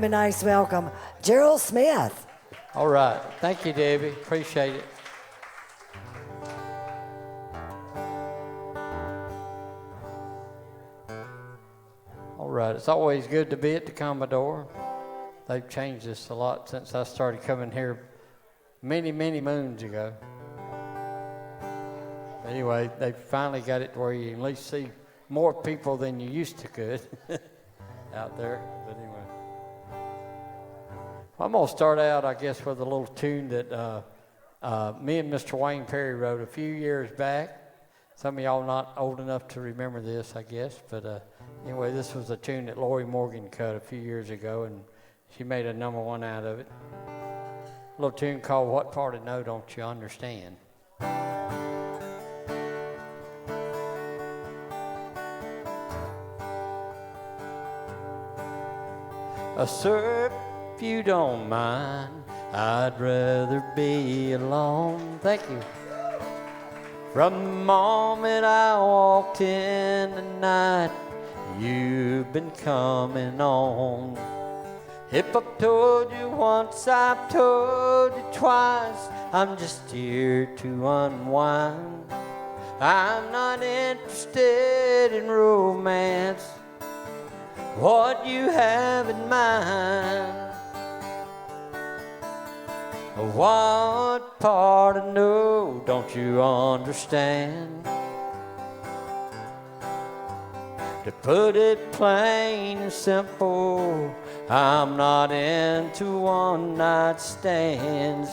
A nice welcome, Gerald Smith. All right. Thank you, Debbie. Appreciate it. All right. It's always good to be at the Commodore. They've changed this a lot since I started coming here many, many moons ago. Anyway, they finally got it to where you can at least see more people than you used to could out there. But anyway. I'm going to start out, I guess, with a little tune that me and Mr. Wayne Perry wrote a few years back. Some of y'all not old enough to remember this, I guess. But anyway, this was a tune that Lori Morgan cut a few years ago, and she made a #1 out of it. A little tune called What Part of No Don't You Understand? Sir, if you don't mind, I'd rather be alone. Thank you. From the moment I walked in tonight, you've been coming on. If I've told you once, I've told you twice, I'm just here to unwind. I'm not interested in romance. What you have in mind? What part of no don't you understand? To put it plain and simple, I'm not into one-night stands.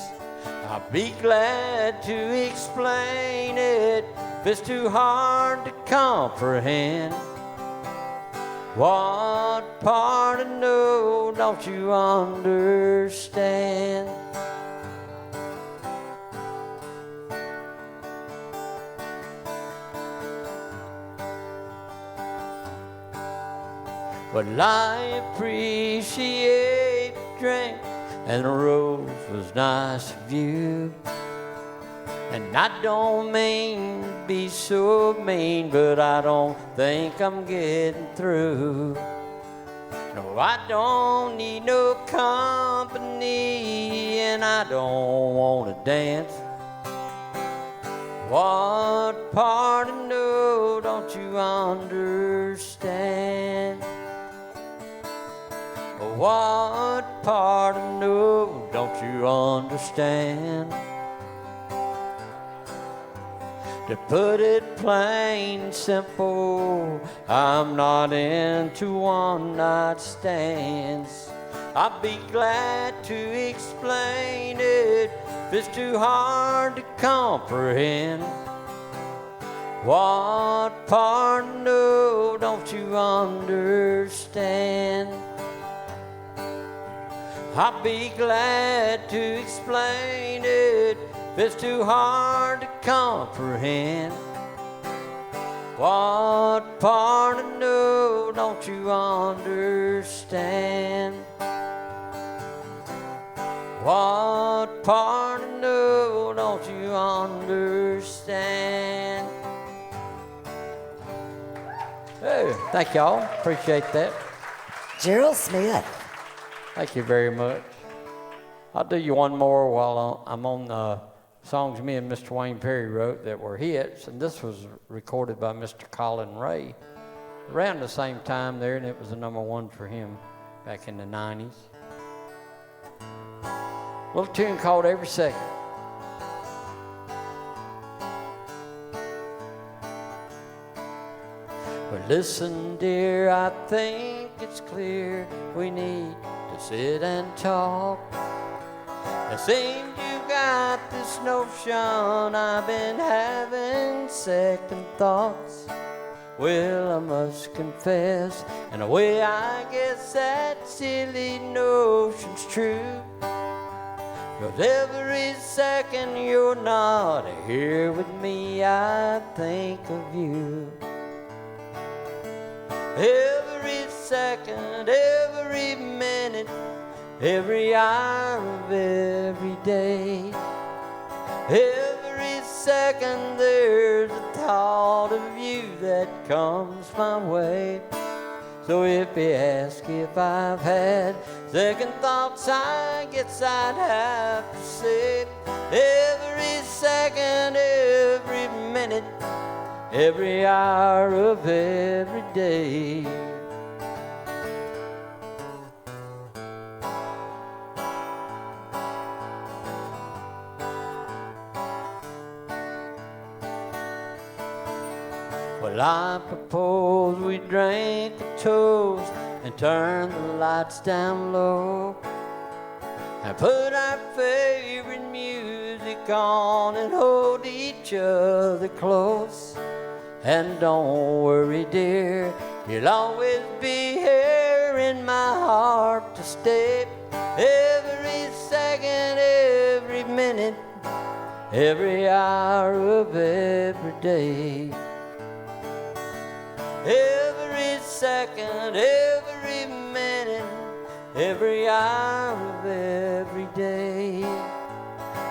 I'll be glad to explain it if it's too hard to comprehend. What part of no don't you understand? Well, I appreciate the drink, and the rose was nice of you. And I don't mean to be so mean, but I don't think I'm getting through. No, I don't need no company, and I don't want to dance. What part of no don't you understand? What part of no don't you understand? To put it plain and simple, I'm not into one-night stands. I'll be glad to explain it if it's too hard to comprehend. What part of no don't you understand? I'll be glad to explain it if it's too hard to comprehend. What part of no don't you understand? What part of no don't you understand? Hey, thank y'all. Appreciate that. Gerald Smith. Thank you very much. I'll do you one more while I'm on the songs me and Mr. Wayne Perry wrote that were hits, and this was recorded by Mr. Collin Ray around the same time there, and it was a #1 for him back in the 90s. A little tune called Every Second. Well, listen, dear, I think it's clear we need to sit and talk. It seems you got this notion I've been having second thoughts. Well, I must confess, in a way I guess that silly notion's true. 'Cause every second you're not here with me, I think of you. Every second, every minute, every hour of every day. Every second there's a thought of you that comes my way. So if you ask if I've had Second thoughts, I guess I'd have to say every second, every minute, every hour of every day. Well, I propose we drink a toast and turn the lights down low and put our favorite music on and hold each other close. And don't worry, dear, you'll always be here in my heart to stay. Every second, every minute, every hour of every day. Every second, every minute, every hour of every day.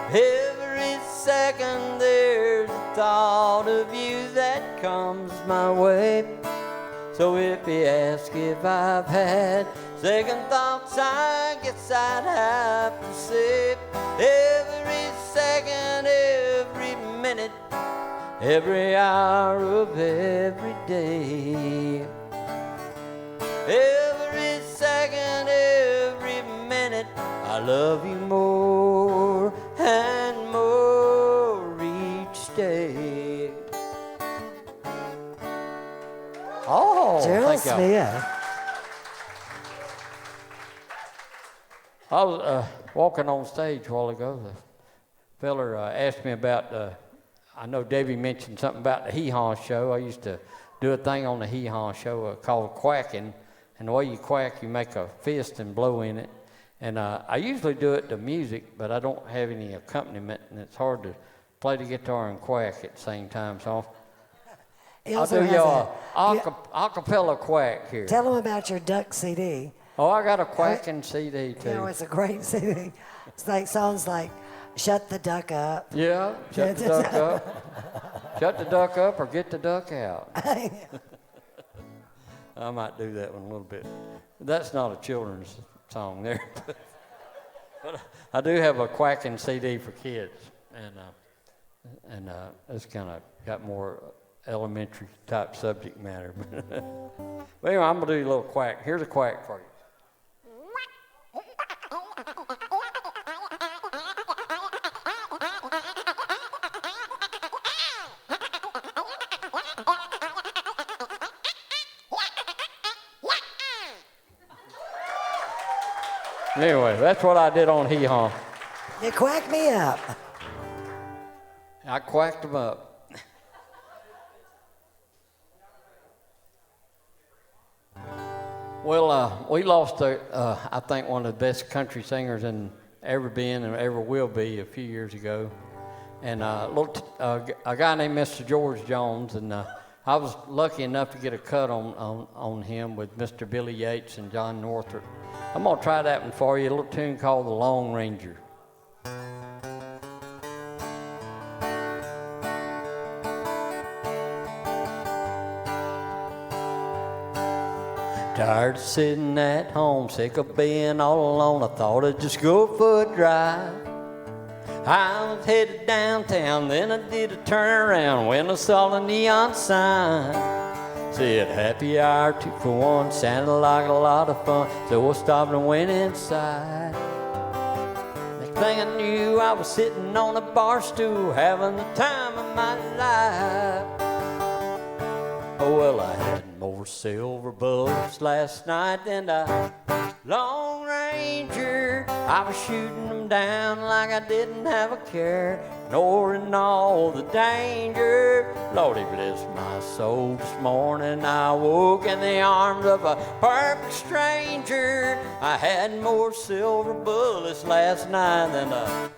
Every second there's a thought of you that comes my way. So if you ask if I've had second thoughts, I guess I'd have to say every second, every minute, every hour of every day. Every second, every minute, I love you more and more each day. Oh, Gerald Smith. I was walking on stage a while ago. The feller asked me about I know Davey mentioned something about the hee-haw show. I used to do a thing on the hee-haw show called quacking. And the way you quack, you make a fist and blow in it. And I usually do it to music, but I don't have any accompaniment, and it's hard to play the guitar and quack at the same time. So I'll do your acapella quack here. Tell them about your duck CD. Oh, I got a quacking CD too. You know, it's a great CD. It's like songs like Shut the Duck Up. Yeah, shut the duck up. Shut the duck up or get the duck out. I might do that one a little bit. That's not a children's song there. But I do have a quacking CD for kids. And it's kind of got more elementary type subject matter. But anyway, I'm going to do a little quack. Here's a quack for you. Anyway, that's what I did on Hee Haw. You quacked me up. I quacked them up. Well, we lost, I think, one of the best country singers in ever been and ever will be a few years ago. And a guy named Mr. George Jones, and I was lucky enough to get a cut on him with Mr. Billy Yates and John Norton. I'm going to try that one for you, a little tune called The Lone Ranger. Tired of sitting at home, sick of being all alone, I thought I'd just go for a drive. I was headed downtown, then I did a turnaround when I saw the neon sign. Said happy hour, 2 for 1, sounded like a lot of fun, so I stopped and went inside. Next thing I knew, I was sitting on a bar stool, having the time of my life. Oh, well, I had more silver bullets last night than the Lone Ranger. I was shooting them down like I didn't have a care, ignoring all the danger. Lordy bless my soul, this morning I woke in the arms of a perfect stranger. I had more silver bullets last night than the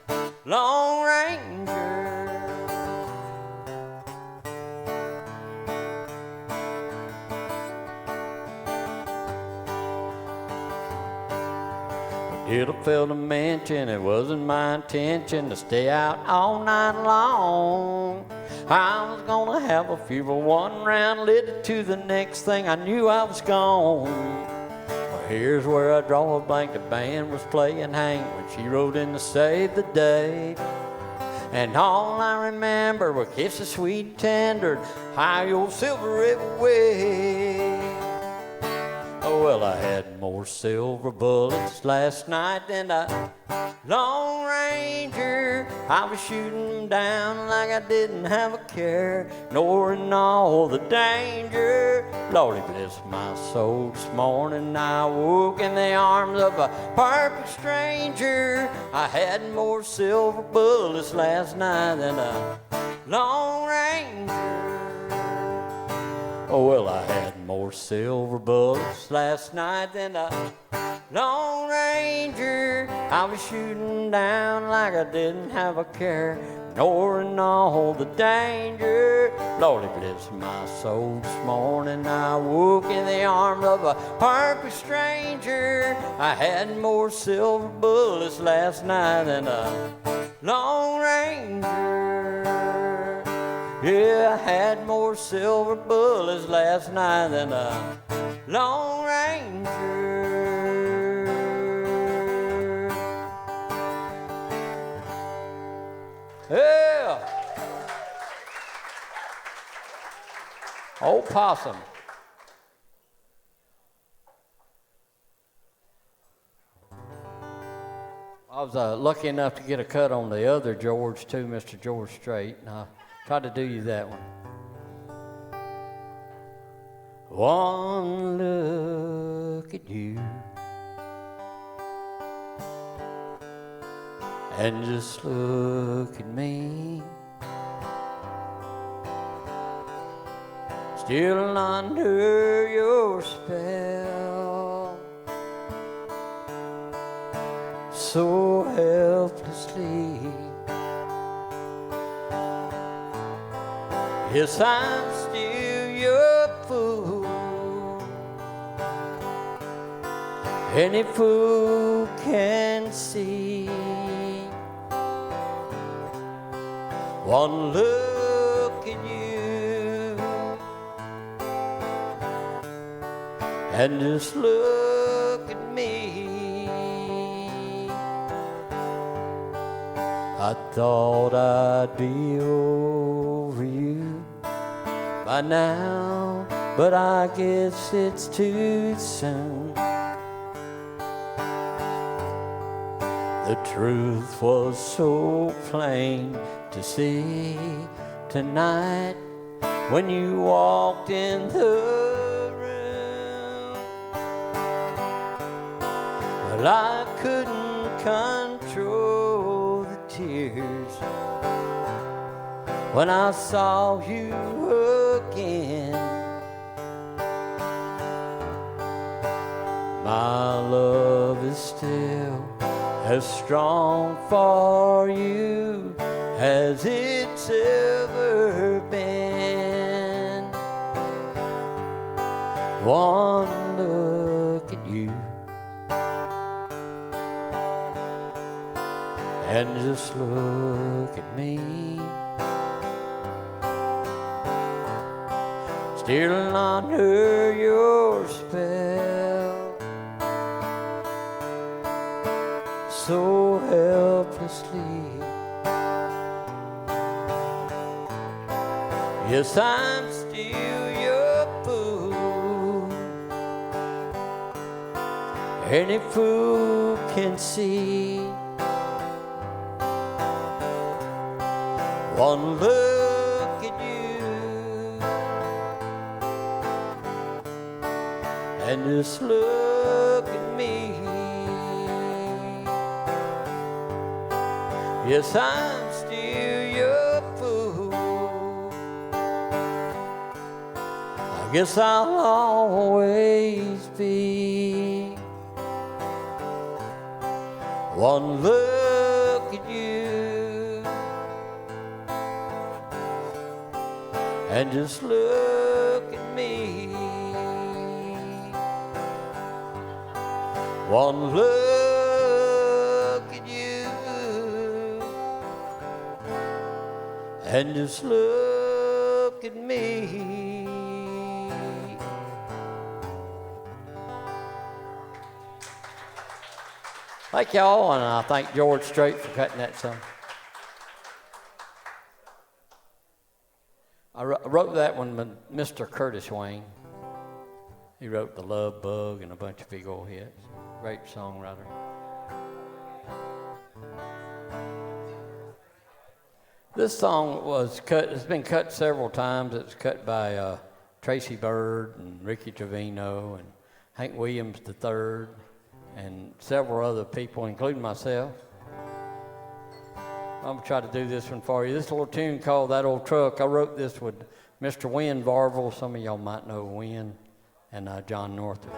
Lone Ranger. Did I fail to mention it wasn't my intention to stay out all night long. I was gonna have a few, but one round led to the next thing. I knew I was gone. Well, Here's where I draw a blank. The band was playing Hank when she rode in to save the day. And all I remember were kisses sweet and tender, how your silver ribbon waved. Oh, well, I had more silver bullets last night than a Lone Ranger. I was shooting them down like I didn't have a care, ignoring all the danger. Lordy bless my soul, this morning I woke in the arms of a perfect stranger. I had more silver bullets last night than a Lone Ranger. Oh, well, I had more silver bullets last night than a Lone Ranger. I was shooting down like I didn't have a care, ignoring all the danger. Lordy bless my soul, this morning I woke in the arms of a perfect stranger. I had more silver bullets last night than a Lone Ranger. Yeah, I had more silver bullets last night than a Lone Ranger. Yeah. Old Possum. I was lucky enough to get a cut on the other George too, Mr. George Strait, and I tried to do you that one. One look at you, and just look at me, still under your spell, so helplessly. Yes, I'm still your fool. Any fool can see. One look at you, and just look at me. I thought I'd be over you by now, but I guess it's too soon. The truth was so plain to see tonight when you walked in the room. Well, I couldn't control the tears when I saw you again. My love is still as strong for you as it's ever been. One look at you, and just look at me, still under your spell, so helplessly. Yes, I'm still your fool. Any fool can see. One look at you, and just look at me. Yes, I'm still your fool. I guess I'll always be. One look at you, and just look at me. One look at you, and just look at me. Thank y'all, and I thank George Strait for cutting that song. I wrote that one with Mr. Curtis Wayne. He wrote The Love Bug and a bunch of big old hits. Great songwriter. This song was cut, it's been cut several times. It's cut by Tracy Byrd and Ricky Trevino and Hank Williams III and several other people, including myself. I'm going to try to do this one for you. This little tune called That Old Truck, I wrote this with Mr. Wynn Varvel. Some of y'all might know Wynn, and John Norton.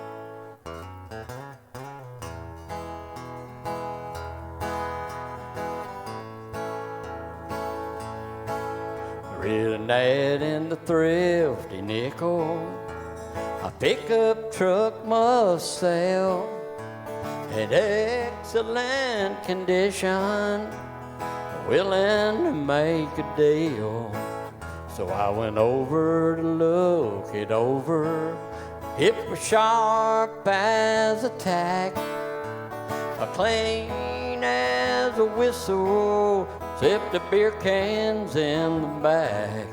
Real dad in the thrifty nickel, a pickup truck must sell in excellent condition, willing to make a deal. So I went over to look it over. It was sharp as a tack, a clean as a whistle, except the beer cans in the back.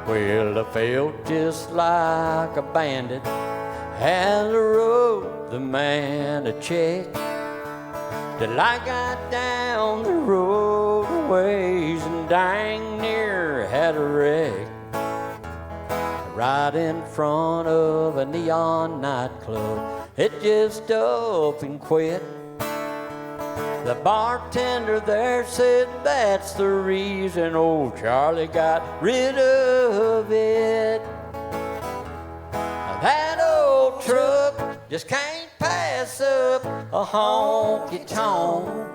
Well, I felt just like a bandit as I wrote the man a check, till I got down the road a ways and dang near had a wreck. Right in front of a neon nightclub, it just up and quit. The bartender there said that's the reason old Charlie got rid of it. That old truck just can't pass up a honky-tonk.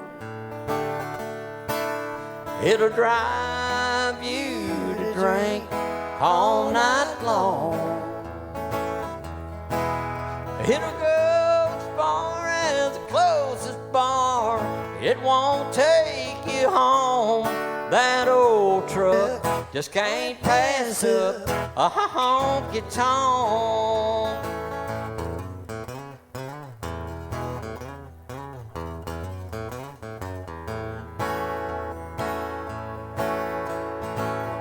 It'll drive you to drink all night long. It'll go as far as the closest bar. It won't take you home. That old truck just can't pass up a honky-tonk.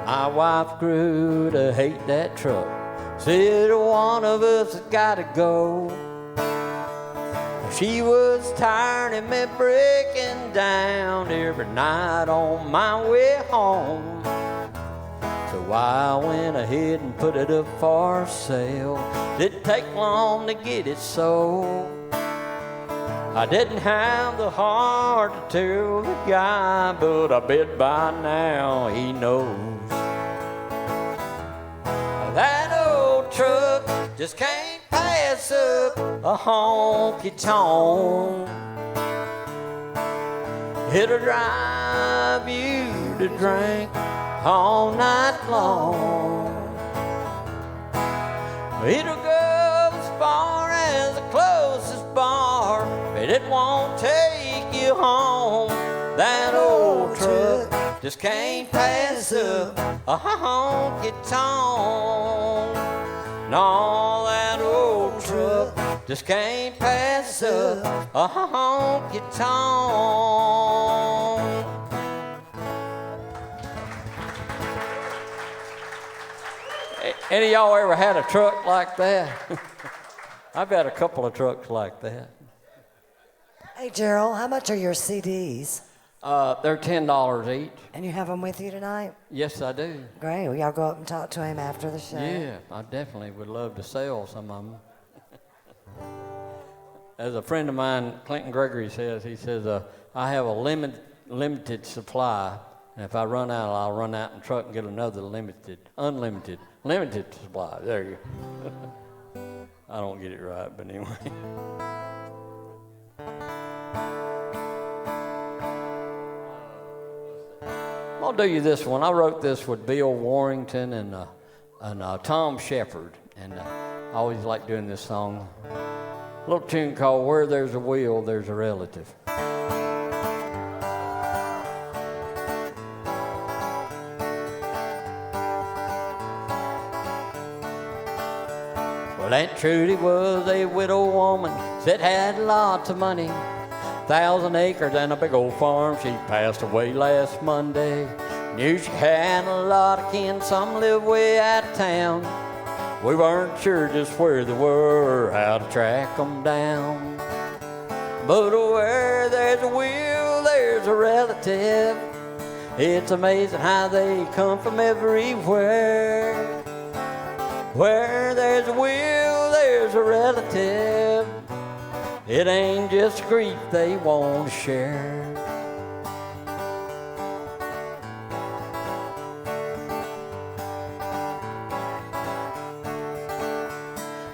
My wife grew to hate that truck. Said one of us has gotta go. She was tired of me breaking down every night on my way home. So I went ahead and put it up for sale. Didn't take long to get it sold. I didn't have the heart to tell the guy, but I bet by now he knows. That old truck just can't pass up a honky-tonk. It'll drive you to drink all night long. It'll go as far as the closest bar, but it won't take you home. That old truck just can't pass up a honky-tonk. No, that old truck just can't pass up a honky-tonk. Any of y'all ever had a truck like that? I've had a couple of trucks like that. Hey, Gerald, how much are your CDs? They're $10 each. And you have them with you tonight? Yes, I do. Great. Well, y'all go up and talk to him after the show. Yeah, I definitely would love to sell some of them. As a friend of mine, Clinton Gregory says, he says, I have a limited supply, and if I run out, I'll run out in the truck and get another unlimited supply. There you go. I don't get it right, but anyway. I'll do you this one. I wrote this with Bill Warrington and Tom Shepard, and I always like doing this song. A little tune called Where There's a Will, There's a Relative. Well, Well, Aunt Trudy was a widow woman that had lots of money. 1,000 acres and a big old farm. She passed away last Monday. Knew she had a lot of kin, some lived way out of town. We weren't sure just where they were or how to track them down. But where there's a will, there's a relative. It's amazing how they come from everywhere. Where there's a will, there's a relative. It ain't just grief they want to share.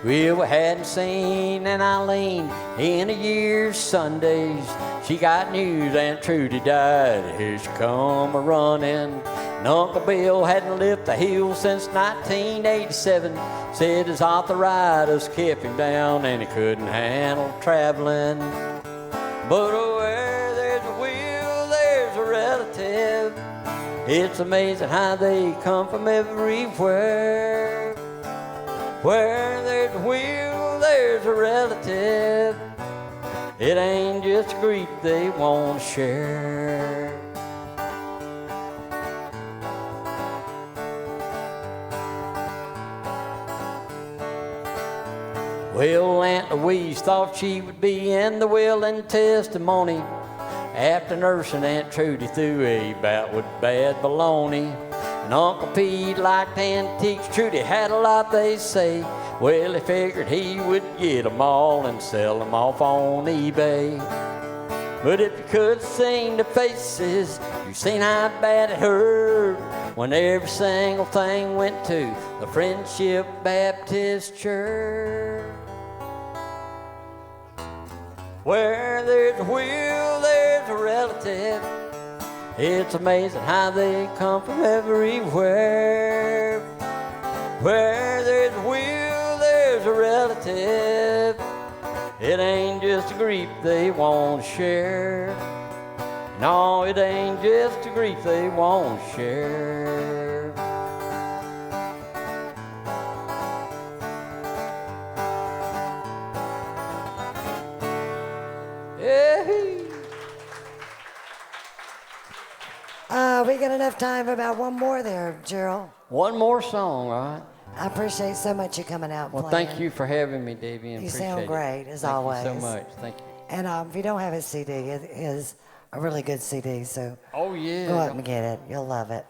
Well, we hadn't seen an Eileen in a year's Sundays. She got news Aunt Trudy died. Here she come a-running. And Uncle Bill hadn't left the hill since 1987. Said his arthritis kept him down and he couldn't handle traveling. But where there's a will, there's a relative. It's amazing how they come from everywhere. Where there's a will, there's a relative. It ain't just grief they want to share. Well, Aunt Louise thought she would be in the will and testimony after nursing Aunt Trudy through a bout with bad baloney. And Uncle Pete liked antiques. Trudy had a lot, they say. Well, he figured he would get them all and sell them off on eBay. But if you could seen the faces, you seen how bad it hurt when every single thing went to the Friendship Baptist Church. Where there's a will, there's a relative. It's amazing how they come from everywhere. Where there's a will, there's a relative. It ain't just a grief they won't share. No, it ain't just a grief they won't share. We got enough time for about one more there, Gerald. One more song, all right? I appreciate so much you coming out and Well, playing. thank you for having me, Davey. You Appreciate sound it. great, as always. Thank you so much. Thank you. And if you don't have his CD, it is a really good CD, so Oh, yeah. go out and get it. You'll love it.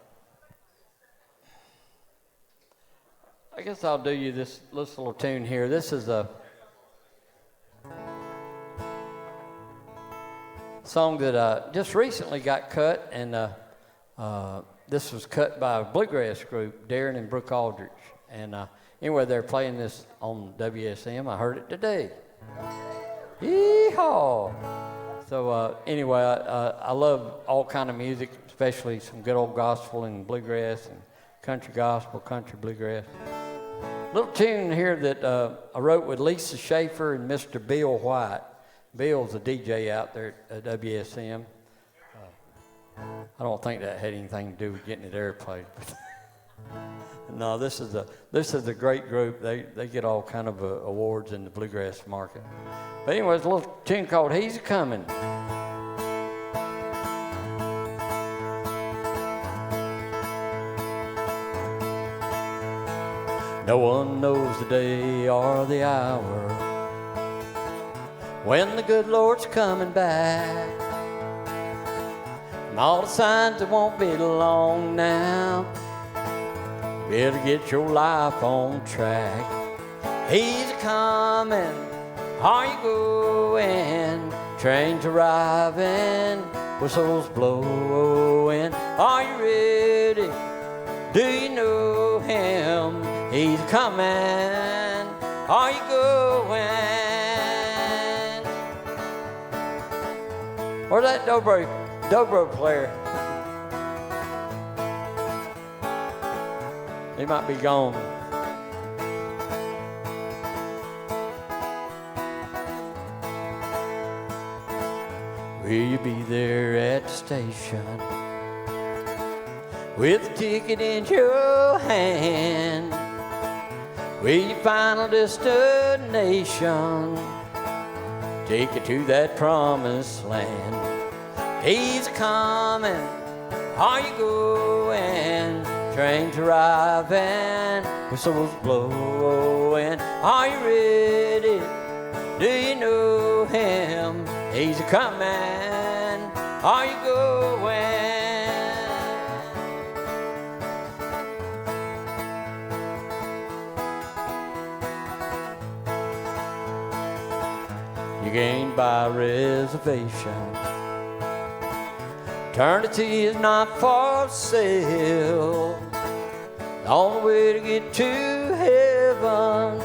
I guess I'll do you this little tune here. This is a song that just recently got cut, and this was cut by a bluegrass group, Darren and Brooke Aldrich. And anyway, they're playing this on WSM. I heard it today. Yeehaw! So anyway, I love all kind of music, especially some good old gospel and bluegrass and country gospel, country bluegrass. Little tune here that I wrote with Lisa Schaefer and Mr. Bill White. Bill's a DJ out there at WSM. I don't think that had anything to do with getting it airplayed. No, this is a great group. They get all kind of awards in the bluegrass market. But anyway, it's a little tune called "Hes Coming." No one knows the day or the hour when the good Lord's coming back. And all the signs, it won't be long now. Better get your life on track. He's coming, are you going? Trains arriving, whistles blowing. Are you ready? Do you know him? He's coming, are you going? Where's that dobro player? He might be gone. Will you be there at the station with a ticket in your hand? where your final destination, take you to that promised land. He's coming, are you going? Trains arriving, whistles blowing. Are you ready? Do you know him? He's coming, are you going? You can't buy reservation. Eternity is not for sale. The only way to get to heaven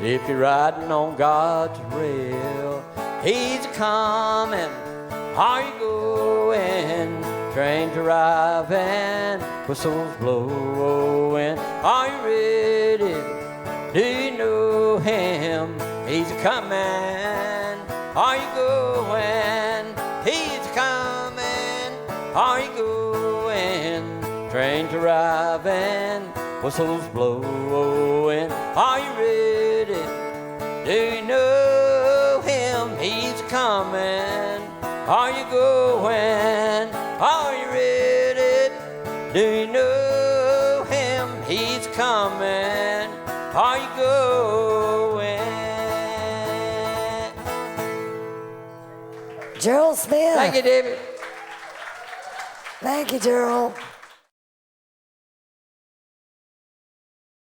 is if you're riding on God's rail. He's coming, are you going? Trains arriving, whistles blowing. Are you ready? Do you know him? He's coming, are you going? He's coming, are you going? Trains arriving, whistles blowing. Are you ready? Do you know him? He's coming, are you going? Are you ready? Do you know him? He's coming, are you going? Gerald Smith. Thank you, David. Thank you, Gerald.